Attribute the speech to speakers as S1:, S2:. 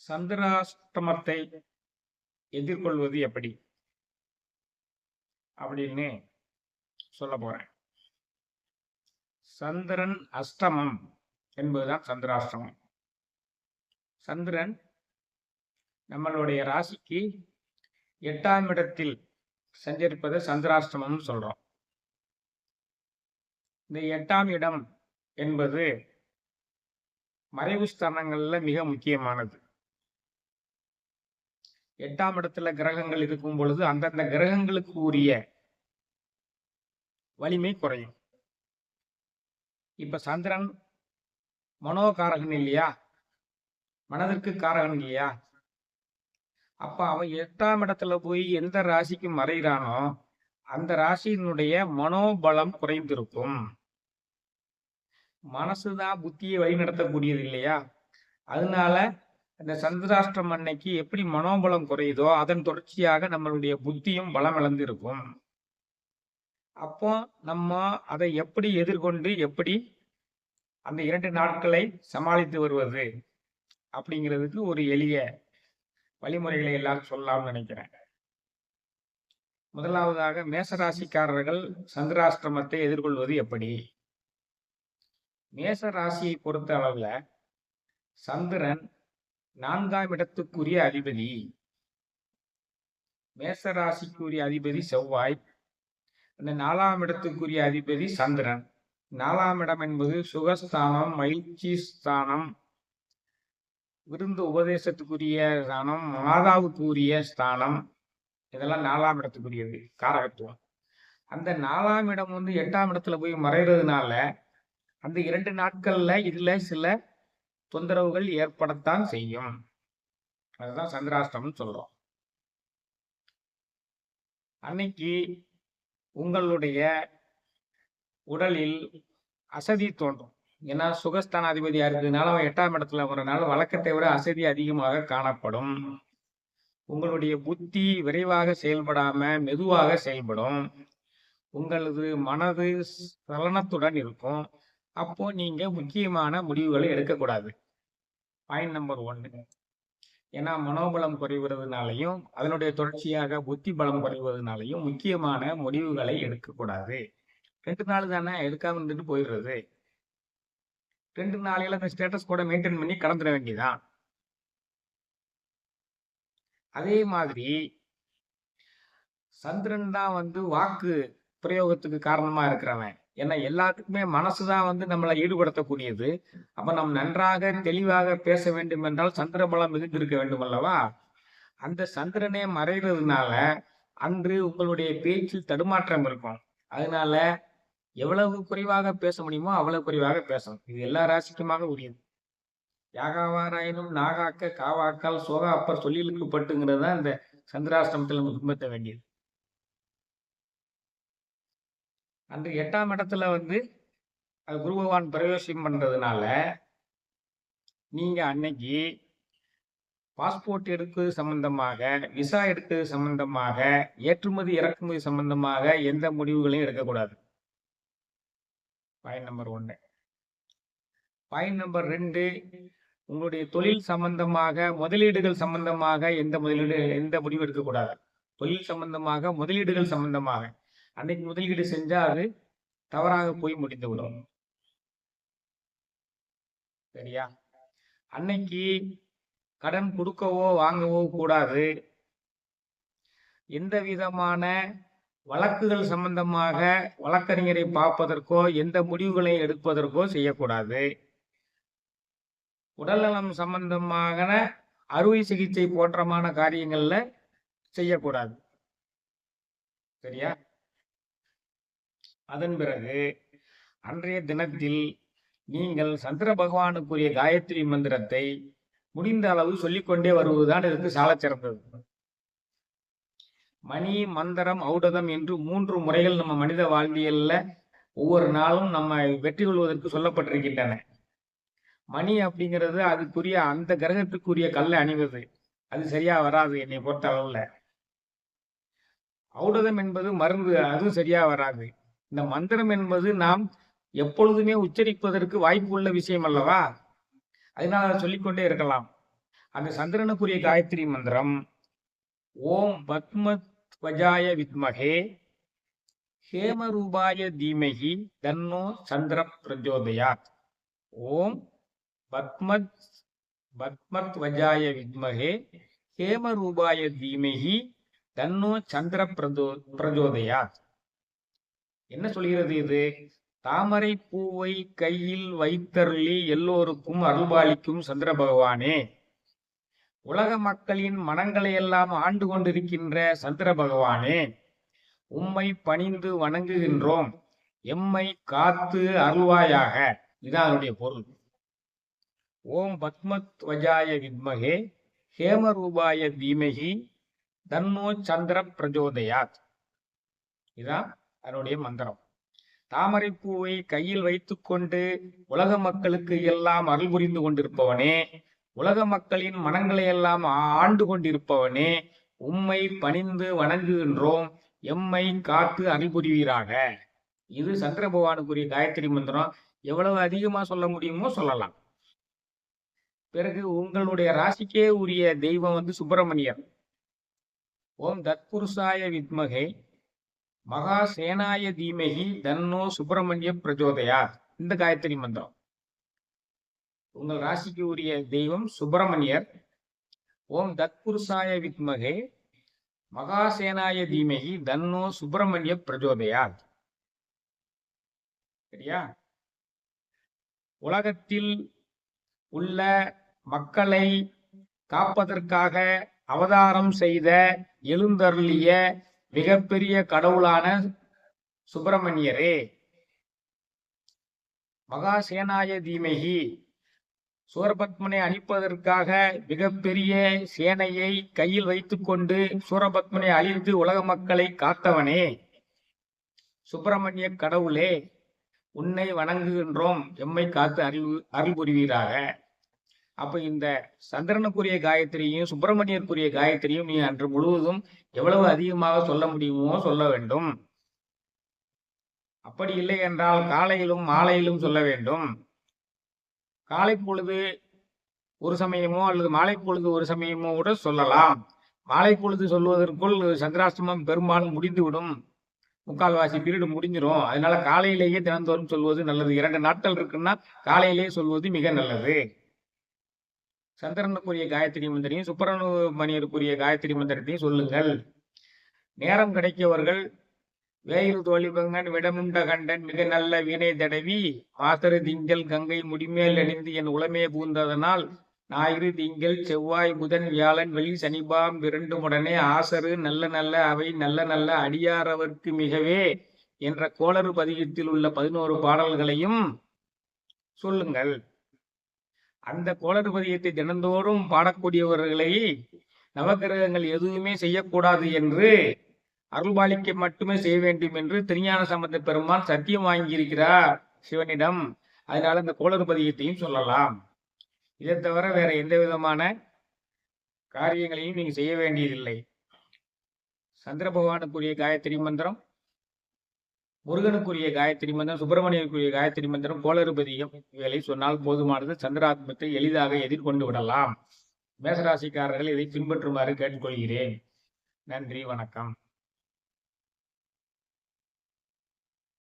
S1: சந்திராஷ்டமத்தை எதிர்கொள்வது எப்படி அப்படின்னு சொல்ல போறேன். சந்திரன் அஷ்டமம் என்பதுதான் சந்திராஷ்டமம். சந்திரன் நம்மளுடைய ராசிக்கு 8ஆம் இடத்தில் சஞ்சரிப்பதை சந்திராஷ்டமம் சொல்றோம். இந்த 8ஆம் இடம் என்பது மறைவு ஸ்தானங்கள்ல மிக முக்கியமானது. 8ஆம் இடத்துல கிரகங்கள் இருக்கும் பொழுது அந்தந்த கிரகங்களுக்கு உரிய வலிமை குறையும். இப்ப சந்திரன் மனோகாரகன் இல்லையா, மனதிற்கு காரகன் இல்லையா? அப்ப அவன் 8ஆம் இடத்துல போய் எந்த ராசிக்கு மறைகிறானோ அந்த ராசியினுடைய மனோபலம் குறைந்திருக்கும். மனசுதான் புத்தியை வழிநடத்தக்கூடியது இல்லையா? அதனால அந்த சந்திராஷ்டிரம் அன்னைக்கு எப்படி மனோபலம் குறையுதோ அதன் தொடர்ச்சியாக நம்மளுடைய புத்தியும் பலம் இழந்திருக்கும். அப்போ நம்ம அதை எப்படி எதிர்கொண்டு எப்படி அந்த 2 நாட்களை சமாளித்து வருவது அப்படிங்கிறதுக்கு ஒரு எளிய வழிமுறைகளை எல்லாரும் சொல்லலாம்னு நினைக்கிறேன். முதலாவதாக மேசராசிக்காரர்கள் சந்திராஷ்டிரமத்தை எதிர்கொள்வது எப்படி? மேச ராசியை பொறுத்த அளவுல சந்திரன் 4ஆம் இடத்துக்குரிய அதிபதி. மேச ராசிக்குரிய அதிபதி செவ்வாய், அந்த 4ஆம் இடத்துக்குரிய அதிபதி சந்திரன். 4ஆம் இடம் என்பது சுகஸ்தானம், மகிழ்ச்சி ஸ்தானம், விருந்து உபதேசத்துக்குரிய ஸ்தானம், மாதாவுக்குரிய ஸ்தானம். இதெல்லாம் 4ஆம் இடத்துக்குரியது, காரகத்துவம். அந்த 4ஆம் இடம் 8ஆம் இடத்துல போய் மறைகிறதுனால அந்த 2 நாட்கள்ல இதுல சில தொந்தரவுகள் ஏற்படத்தான் செய்யும். அதுதான் சந்திராஷ்டமம் சொல்றோம். அன்னைக்கு உங்களுடைய உடலில் அசதி தோன்றும். ஏன்னா சுகஸ்தான அதிபதியா இருக்கிறதுனால அவன் 8ஆம் இடத்துல வரனால வழக்கத்தை விட அசதி அதிகமாக காணப்படும். உங்களுடைய புத்தி விரைவாக செயல்படாம மெதுவாக செயல்படும். உங்களது மனது சலனத்துடன் இருக்கும். அப்போ நீங்க முக்கியமான முடிவுகளை எடுக்கக்கூடாது. Point number 1. ஏன்னா மனோபலம் குறைவதனாலையும் அதனுடைய தொடர்ச்சியாக புத்தி பலம் குறைவதனாலையும் முக்கியமான முடிவுகளை எடுக்கக்கூடாது. 2 நாள் தானே, எடுக்காம இருந்துட்டு போயிடுறது. 2 நாளையில அந்த ஸ்டேட்டஸ் கூட மெயின்டைன் பண்ணி கடந்துட வேண்டியதான். அதே மாதிரி சந்திரன் தான் வாக்கு பிரயோகத்துக்கு காரணமா இருக்கிறவன். ஏன்னா எல்லாத்துக்குமே மனசுதான் நம்மளை ஈடுபடுத்தக்கூடியது. அப்ப நாம் நன்றாக தெளிவாக பேச வேண்டும் என்றால் சந்திர பலம் மிகுந்திருக்க வேண்டும் அல்லவா? அந்த சந்திரனே மறைகிறதுனால அன்று உங்களுடைய பேச்சில் தடுமாற்றம் இருக்கும். அதனால எவ்வளவு குறைவாக பேச முடியுமோ அவ்வளவு குறைவாக பேசணும். இது எல்லா ராசிக்குமாக உரியது. யாகாவாராயினும் நாகாக்க காவாக்கால் சோகா அப்பர் சொல்லிலுக்கு பட்டுங்கிறது தான் இந்த சந்திராஷ்டமத்தில் நம்ம பின்பற்ற வேண்டியது. அன்று 8ஆம் இடத்துல அது குரு பகவான் பிரவேசம் பண்றதுனால நீங்க அன்னைக்கு பாஸ்போர்ட் எடுக்கிறது சம்பந்தமாக, விசா எடுக்கிறது சம்பந்தமாக, ஏற்றுமதி இறக்குமதி சம்பந்தமாக எந்த முடிவுகளையும் எடுக்கக்கூடாது. Point number 1. பாயிண்ட் நம்பர் 2, உங்களுடைய தொழில் சம்பந்தமாக முதலீடுகள் சம்பந்தமாக எந்த முடிவு எடுக்கக்கூடாது. தொழில் சம்பந்தமாக முதலீடுகள் சம்பந்தமாக அன்னைக்கு முதலீடு செஞ்சா அது தவறாக போய் முடிந்துவிடும். சரியா? அன்னைக்கு கடன் கொடுக்கவோ வாங்கவோ கூடாது. எந்த விதமான வழக்குகள் சம்பந்தமாக வழக்கறிஞரை பார்ப்பதற்கோ எந்த முடிவுகளை எடுப்பதற்கோ செய்யக்கூடாது. உடல்நலம் சம்பந்தமான அறுவை சிகிச்சை போன்றமான காரியங்கள்ல செய்யக்கூடாது. சரியா? அதன் பிறகு அன்றைய தினத்தில் நீங்கள் சந்திர பகவானுக்குரிய காயத்ரி மந்திரத்தை முடிந்த அளவு சொல்லிக்கொண்டே வருவதுதான் இதற்கு சால சிறந்தது. மணி, மந்திரம், ஔடதம் என்று 3 முறைகள் நம்ம மனித வாழ்வியல்ல ஒவ்வொரு நாளும் நம்ம வெற்றி கொள்வதற்கு சொல்லப்பட்டிருக்கின்றன. மணி அப்படிங்கிறது அதுக்குரிய அந்த கிரகத்துக்குரிய கல்லை அணிவது. அது சரியா வராது என்னை பொறுத்த அளவுல. ஔடதம் என்பது மருந்து, அதுவும் சரியா வராது. இந்த மந்திரம் என்பது நாம் எப்பொழுதுமே உச்சரிப்பதற்கு வாய்ப்பு உள்ள விஷயம் அல்லவா? அதனால அதை சொல்லிக்கொண்டே இருக்கலாம். அந்த சந்திரனுக்குரிய காயத்ரி மந்திரம் ஓம் பத்மத்வஜாய வித்மகே ஹேமரூபாய தீமகி தன்னோ சந்திர பிரஜோதயாத். ஓம் பத்மத்வஜாய வித்மகே ஹேமரூபாய தீமகி தன்னோ சந்திர பிரஜோதயாத். என்ன சொல்கிறது இது? தாமரை பூவை கையில் வைத்தருளி எல்லோருக்கும் அருள்பாலிக்கும் சந்திர பகவானே, உலக மக்களின் மனங்களை எல்லாம் ஆண்டு கொண்டிருக்கின்ற சந்திர பகவானே, உம்மை பணிந்து வணங்குகின்றோம், எம்மை காத்து அருள்வாயாக. இதுதான் அதனுடைய பொருள். ஓம் பத்மத்வஜாய வித்மகே ஹேமரூபாய தீமகி தன்னோ சந்திர பிரஜோதயாத். இதுதான் அதனுடைய மந்திரம். தாமரை பூவை கையில் வைத்துக்கொண்டு உலக மக்களுக்கு எல்லாம் அருள் புரிந்து கொண்டிருப்பவனே, உலக மக்களின் மனங்களை எல்லாம் ஆண்டு கொண்டிருப்பவனே, உம்மை பணிந்து வணங்குகின்றோம், எம்மை காத்து அருள் புரிவீராக. இது சந்திர பகவானுக்குரிய காயத்ரி மந்திரம். எவ்வளவு அதிகமா சொல்ல முடியுமோ சொல்லலாம். பிறகு உங்களுடைய ராசிக்கே உரிய தெய்வம் சுப்பிரமணியர். ஓம் தத்புருஷாய வித்மகே மகா சேனாய தீமகி தன்னோ சுப்பிரமணிய பிரஜோதயா. இந்த காயத்ரி மந்திரம். உங்கள் ராசிக்கு உரிய தெய்வம் சுப்பிரமணியர். ஓம் தத்புருஷாய வித்மகே மகா சேனாய தீமகி தன்னோ சுப்பிரமணிய பிரஜோதயா. சரியா? உலகத்தில் உள்ள மக்களை காப்பதற்காக அவதாரம் செய்த எழுந்தருளிய மிகப்பெரிய கடவுளான சுப்பிரமணியரே, மகாசேனாய தீமகி சூரபத்மனை அழிப்பதற்காக மிகப்பெரிய சேனையை கையில் வைத்துக்கொண்டு சூரபத்மனை அழித்து உலக மக்களை காத்தவனே, சுப்பிரமணிய கடவுளே, உன்னை வணங்குகின்றோம், எம்மை காத்து அருள் புரிவீராக. அப்ப இந்த சந்திரனுக்குரிய காயத்ரியும் சுப்பிரமணியருக்குரிய காயத்ரியும் நீ அன்று முழுவதும் எவ்வளவு அதிகமாக சொல்ல முடியுமோ சொல்ல வேண்டும். அப்படி இல்லை என்றால் காலையிலும் மாலையிலும் சொல்ல வேண்டும். காலை பொழுது ஒரு சமயமோ அல்லது மாலை பொழுது ஒரு சமயமோ கூட சொல்லலாம். மாலை பொழுது சொல்வதற்குள் சந்திராஷ்டமம் பெரும்பாலும் முடிந்துவிடும், முக்கால்வாசி பீரியடு முடிஞ்சிடும். அதனால காலையிலேயே தினந்தோறும் சொல்வது நல்லது. 2 நாட்கள் இருக்குன்னா காலையிலேயே சொல்வது மிக நல்லது. சந்திரனுக்குரிய காயத்ரி மந்திரையும் சுப்பிரமணியருக்குரிய காயத்ரி மந்திரத்தையும் சொல்லுங்கள். நேரம் கிடைக்கவர்கள் வேயிறு தோழிபங்கன் விடமுண்ட கண்டன் மிக நல்ல வீணை தடவி மாசரு திங்கள் கங்கை முடிமேல் அணிந்து என் உளமே பூந்ததனால் ஞாயிறு திங்கள் செவ்வாய் புதன் வியாழன் வெள்ளி சனிபாம் 2 உடனே ஆசரு நல்ல நல்ல அவை நல்ல நல்ல அடியாரவர்க்கு மிகவே என்ற கோளறு பதிகத்தில் உள்ள 11 பாடல்களையும் சொல்லுங்கள். அந்த கோளறு பதிகத்தை தினந்தோறும் பாடக்கூடியவர்களை நவகிரகங்கள் எதுவுமே செய்யக்கூடாது என்று அருள்பாலிக்க மட்டுமே செய்ய வேண்டும் என்று திருஞான சம்பந்த பெருமான் சத்தியம் வாங்கியிருக்கிறார் சிவனிடம். அதனால இந்த கோளறு பதிகத்தையும் சொல்லலாம். இதை தவிர வேற எந்த விதமான காரியங்களையும் நீங்க செய்ய வேண்டியதில்லை. சந்திர பகவானுக்குரிய காயத்ரி மந்திரம், முருகனுக்குரிய காயத்ரி மந்திரம், சுப்பிரமணியனுக்குரிய காயத்ரி மந்திரம், கோளறு பதிகம் இவைகளை சொன்னால் போதுமானது. சந்திராத்மத்தை எளிதாக எதிர்கொண்டு விடலாம். மேசராசிக்காரர்கள் இதை பின்பற்றுமாறு கேட்டுக்கொள்கிறேன். நன்றி, வணக்கம்.